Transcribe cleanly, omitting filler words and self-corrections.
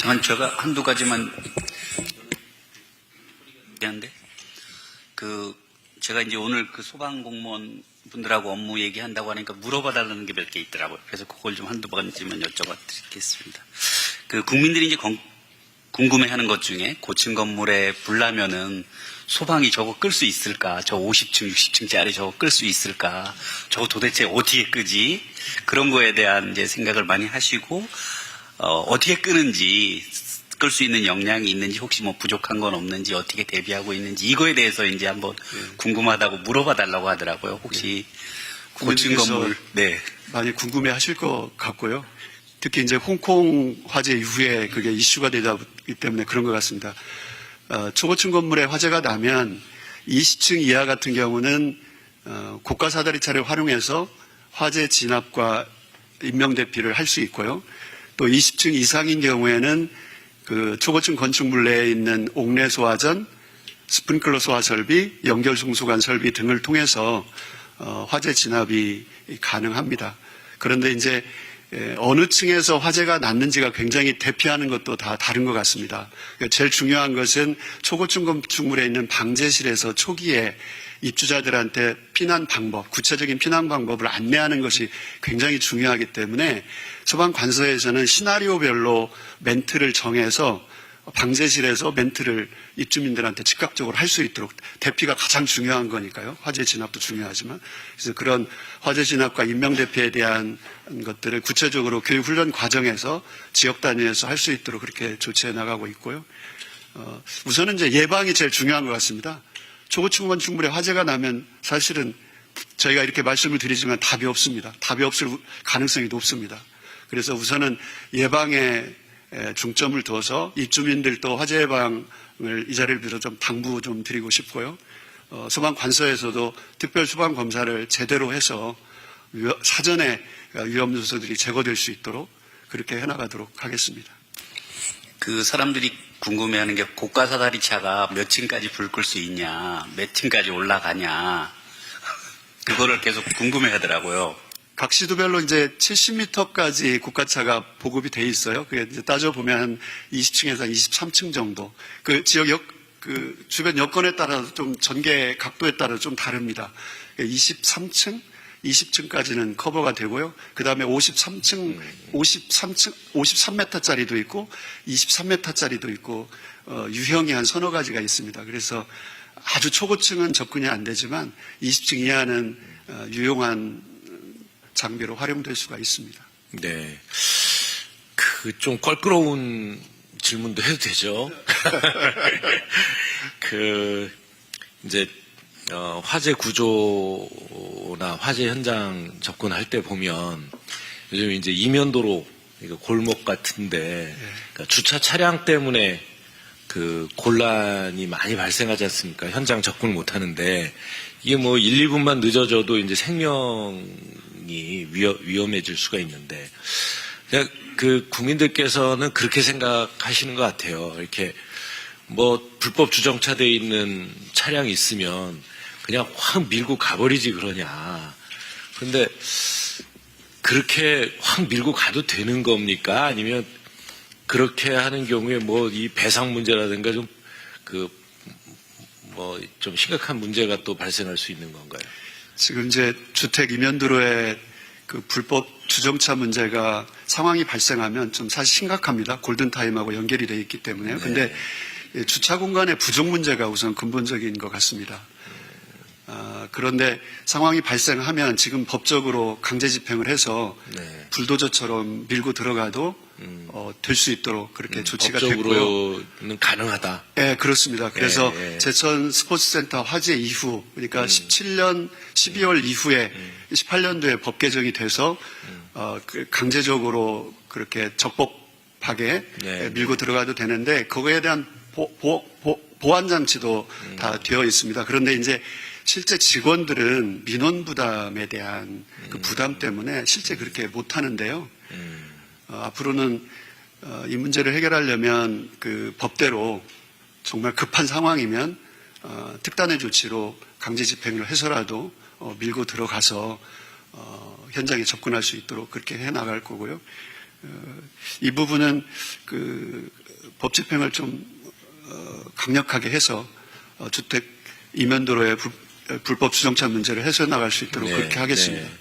제가 한두 가지만 얘기하는데, 제가 이제 오늘 소방 공무원 분들하고 업무 얘기한다고 하니까 물어봐달라는 게 몇 개 있더라고요. 그래서 그걸 좀 한두 번쯤은 여쭤봐 드리겠습니다. 국민들이 이제 궁금해하는 것 중에 고층 건물에 불 나면은 소방이 저거 끌 수 있을까? 저 50층, 60층짜리 저거 끌 수 있을까? 저거 도대체 어떻게 끄지? 그런 거에 대한 이제 생각을 많이 하시고, 어떻게 끄는지, 끌 수 있는 역량이 있는지, 혹시 뭐 부족한 건 없는지, 어떻게 대비하고 있는지, 이거에 대해서 이제 한번 궁금하다고 물어봐 달라고 하더라고요. 혹시 고층 건물, 네. 많이 궁금해 하실 것 같고요. 특히 이제 홍콩 화재 이후에 그게 이슈가 되다 보기 때문에 그런 것 같습니다. 초고층 건물에 화재가 나면 20층 이하 같은 경우는 고가 사다리차를 활용해서 화재 진압과 인명 대피를 할 수 있고요. 또 20층 이상인 경우에는 초고층 건축물 내에 있는 옥내 소화전, 스프링클러 소화 설비, 연결 송수관 설비 등을 통해서 화재 진압이 가능합니다. 그런데 이제 어느 층에서 화재가 났는지가 굉장히 대피하는 것도 다 다른 것 같습니다. 제일 중요한 것은 초고층 건축물에 있는 방제실에서 초기에 입주자들한테 피난 방법, 구체적인 피난 방법을 안내하는 것이 굉장히 중요하기 때문에 소방관서에서는 시나리오별로 멘트를 정해서 방제실에서 멘트를 입주민들한테 즉각적으로 할 수 있도록, 대피가 가장 중요한 거니까요. 화재 진압도 중요하지만. 그래서 그런 화재 진압과 인명 대피에 대한 것들을 구체적으로 교육 훈련 과정에서 지역 단위에서 할 수 있도록 그렇게 조치해 나가고 있고요. 우선은 이제 예방이 제일 중요한 것 같습니다. 초고층 건축물에 화재가 나면 사실은 저희가 이렇게 말씀을 드리지만 답이 없습니다. 답이 없을 가능성이 높습니다. 그래서 우선은 예방에 중점을 둬서 입주민들도 화재 예방을 이 자리를 빌어 좀 당부 좀 드리고 싶고요. 소방관서에서도 특별 소방 검사를 제대로 해서 사전에 위험 요소들이 제거될 수 있도록 그렇게 해나가도록 하겠습니다. 사람들이 궁금해하는 게 고가 사다리차가 몇 층까지 불 끌 수 있냐, 몇 층까지 올라가냐, 그거를 계속 궁금해하더라고요. 각 시도별로 이제 70m까지 고가차가 보급이 돼 있어요. 그게 이제 따져보면 한 20층에서 23층 정도. 지역 주변 여건에 따라서 좀 전개 각도에 따라 좀 다릅니다. 23층, 20층까지는 커버가 되고요. 그 다음에 53m짜리도 있고, 23m짜리도 있고, 유형이 한 서너 가지가 있습니다. 그래서 아주 초고층은 접근이 안 되지만, 20층 이하는 유용한 장비로 활용될 수가 있습니다. 네. 좀 껄끄러운 질문도 해도 되죠? 이제, 화재 구조나 화재 현장 접근할 때 보면 요즘 이제 이면도로, 골목 같은데, 그러니까 주차 차량 때문에 곤란이 많이 발생하지 않습니까? 현장 접근을 못 하는데, 이게 뭐 1, 2분만 늦어져도 이제 생명이 위험해질 수가 있는데, 국민들께서는 그렇게 생각하시는 것 같아요. 이렇게 불법 주정차되어 있는 차량이 있으면 그냥 확 밀고 가버리지 그러냐. 그런데 그렇게 확 밀고 가도 되는 겁니까? 아니면 그렇게 하는 경우에 이 배상 문제라든가 좀 심각한 문제가 또 발생할 수 있는 건가요? 지금 이제 주택 이면도로에 불법 주정차 문제가 상황이 발생하면 좀 사실 심각합니다. 골든타임하고 연결이 되어 있기 때문에요. 그런데 주차 공간의 부족 문제가 우선 근본적인 것 같습니다. 그런데 상황이 발생하면 지금 법적으로 강제 집행을 해서 불도저처럼 밀고 들어가도 될 수 있도록 그렇게 조치가 됐고요. 법적으로는 가능하다. 네, 그렇습니다. 그래서 제천 스포츠센터 화재 이후, 그러니까 17년 12월 이후에 18년도에 법 개정이 돼서 강제적으로 그렇게 적법하게 밀고 들어가도 되는데 그거에 대한 보완 장치도 다 되어 있습니다. 그런데 이제 실제 직원들은 민원 부담에 대한 부담 때문에 실제 그렇게 못 하는데요. 앞으로는 이 문제를 해결하려면 법대로 정말 급한 상황이면 특단의 조치로 강제 집행을 해서라도 밀고 들어가서 현장에 접근할 수 있도록 그렇게 해 나갈 거고요. 이 부분은 그 법 집행을 좀 강력하게 해서 주택 이면도로의 불법 주정차 문제를 해소해 나갈 수 있도록 네, 그렇게 하겠습니다. 네.